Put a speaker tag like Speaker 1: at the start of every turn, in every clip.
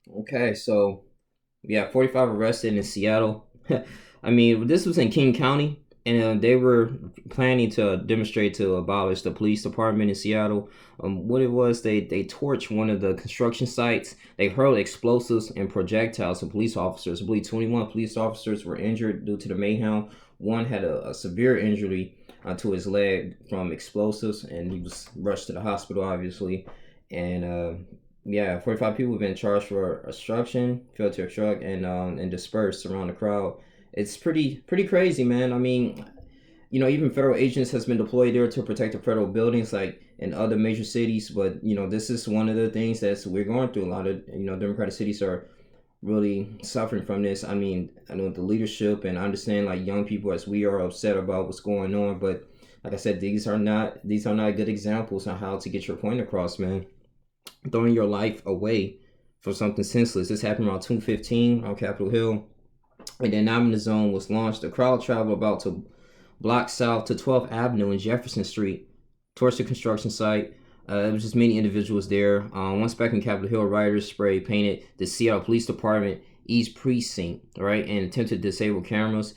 Speaker 1: Okay, so yeah, 45 arrested in Seattle. I mean, this was in King County, and they were planning to demonstrate to abolish the police department in Seattle. What it was, they torched one of the construction sites. They hurled explosives and projectiles at police officers. I believe 21 police officers were injured due to the mayhem. One had a severe injury to his leg from explosives, and he was rushed to the hospital, obviously. And yeah, 45 people have been charged for obstruction, failed to obstruct, and dispersed around the crowd. It's pretty crazy, man. I mean, even federal agents has been deployed there to protect the federal buildings, like in other major cities. But this is one of the things that we're going through. A lot of democratic cities are really suffering from this. I mean, I know the leadership, and I understand like young people as we are upset about what's going on, but like I said, these are not good examples on how to get your point across, man. Throwing your life away for something senseless. This happened around 2:15 on Capitol Hill, and then the zone was launched. The crowd traveled about to block south to 12th Avenue and Jefferson Street towards the construction site. There was just many individuals there. Once back in Capitol Hill, rioters spray painted the Seattle Police Department East Precinct, right, and attempted to disable cameras,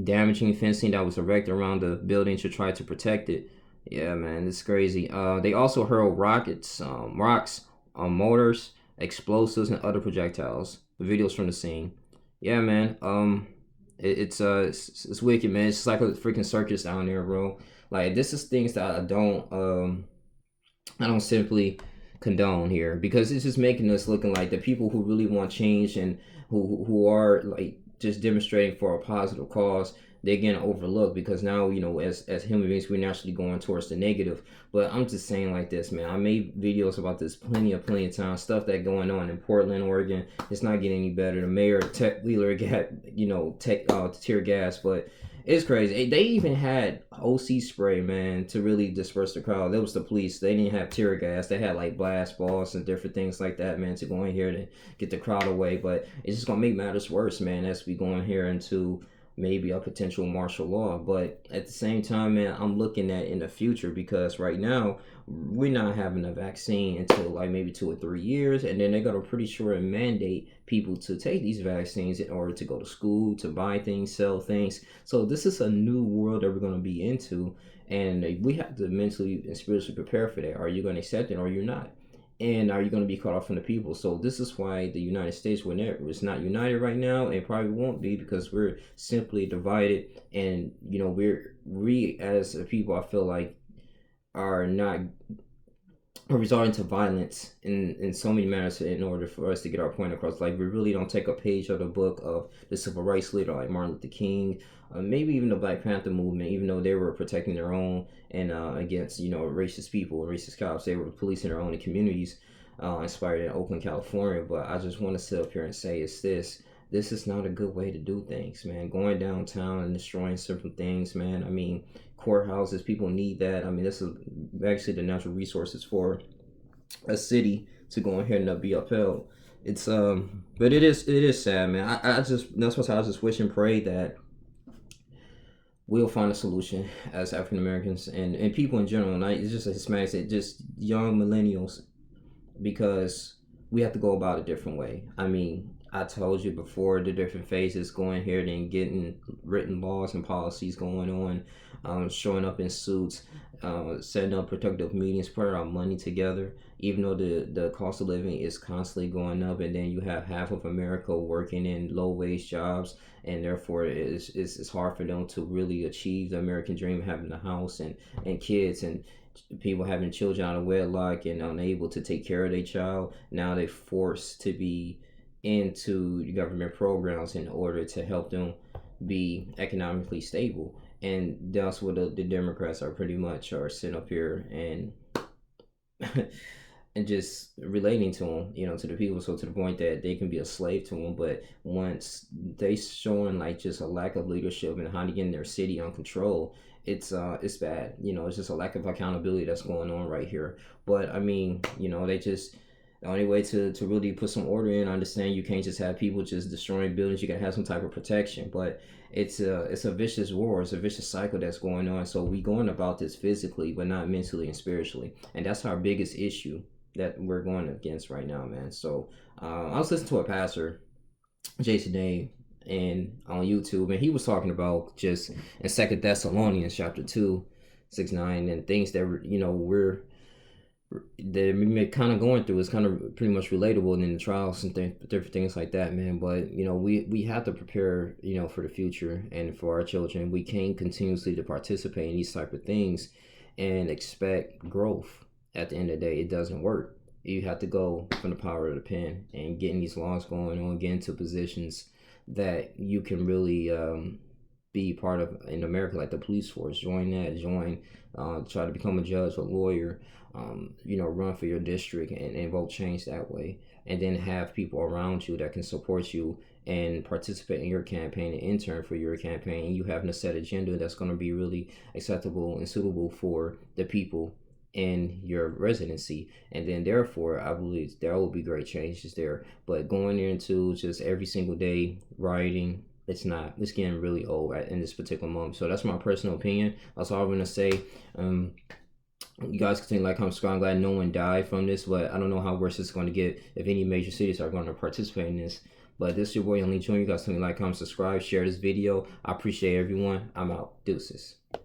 Speaker 1: damaging fencing that was erected around the building to try to protect it. Yeah, man, it's crazy. They also hurled rockets, rocks, mortars, explosives, and other projectiles. The videos from the scene. Yeah, man. It's wicked, man. It's just like a freaking circus down there, bro. Like this is things that I don't simply condone here because it's just making us looking like the people who really want change and who are like just demonstrating for a positive cause. They're getting overlooked because now as human beings we're naturally going towards the negative. But I'm just saying like this, man. I made videos about this plenty of times. Stuff that going on in Portland, Oregon. It's not getting any better. The mayor Tech Wheeler got tear gas, but it's crazy. They even had OC spray, man, to really disperse the crowd. That was the police. They didn't have tear gas. They had like blast balls and different things like that, man, to go in here to get the crowd away. But it's just gonna make matters worse, man, as we go in here into maybe a potential martial law. But at the same time, man, I'm looking at in the future because right now we're not having a vaccine until like maybe 2 or 3 years, and then they're gonna pretty sure mandate people to take these vaccines in order to go to school, to buy things, sell things. So this is a new world that we're gonna be into, and we have to mentally and spiritually prepare for that. Are you gonna accept it or you're not? And are you going to be cut off from the people? So this is why the United States, is not united right now, and probably won't be because we're simply divided, and we as a people, I feel like, are not resorting to violence in so many manners in order for us to get our point across. Like we really don't take a page of the book of the civil rights leader like Martin Luther King, maybe even the Black Panther movement. Even though they were protecting their own and against racist people and racist cops, they were policing their own communities, inspired in Oakland, California. But I just want to sit up here and say it's this. This is not a good way to do things, man. Going downtown and destroying certain things, man. I mean, courthouses, people need that. I mean, this is actually the natural resources for a city to go ahead and be upheld. But it is sad, man. I just that's what I just wish and pray that we'll find a solution as African Americans and people in general. And it's just Hispanics, just young millennials, because we have to go about a different way. I mean, I told you before the different phases going here, then getting written laws and policies going on, showing up in suits, setting up productive meetings, putting our money together. Even though the cost of living is constantly going up, and then you have half of America working in low wage jobs, and therefore it's hard for them to really achieve the American dream, having a house and kids and people having children out of wedlock and unable to take care of their child. Now they're forced to be into government programs in order to help them be economically stable. And that's what the Democrats are pretty much are sitting up here and and just relating to them, to the people, so to the point that they can be a slave to them. But once they showing like just a lack of leadership and how to get in their city on control, it's bad. It's just a lack of accountability that's going on right here. But I mean, they just the only way to really put some order in. I understand you can't just have people just destroying buildings. You gotta have some type of protection, but it's a vicious war. It's a vicious cycle that's going on. So we going about this physically, but not mentally and spiritually, and that's our biggest issue. that we're going against right now, man. So I was listening to a pastor, Jason Day, and on YouTube, and he was talking about just in Second Thessalonians chapter 2, 6, 9, and things that we're that we're kind of going through is kind of pretty much relatable in the trials and different things like that, man. But we have to prepare, for the future and for our children. We can't continuously to participate in these type of things and expect growth. At the end of the day, it doesn't work. You have to go from the power of the pen and getting these laws going on, get into positions that you can really be part of in America, like the police force. Join that. Try to become a judge, a lawyer. Run for your district and vote change that way. And then have people around you that can support you and participate in your campaign and intern for your campaign. And you having a set agenda that's going to be really acceptable and suitable for the people in your residency. And then therefore I believe there will be great changes there. But going into just every single day rioting, it's getting really old in this particular moment. So that's my personal opinion. That's all I'm gonna say. You guys continue to like, comment, subscribe. I'm glad no one died from this, but I don't know how worse it's going to get if any major cities are going to participate in this. But this is your boy, Only Junior. You guys continue to like, comment, subscribe, share this video. I appreciate everyone. I'm out. Deuces.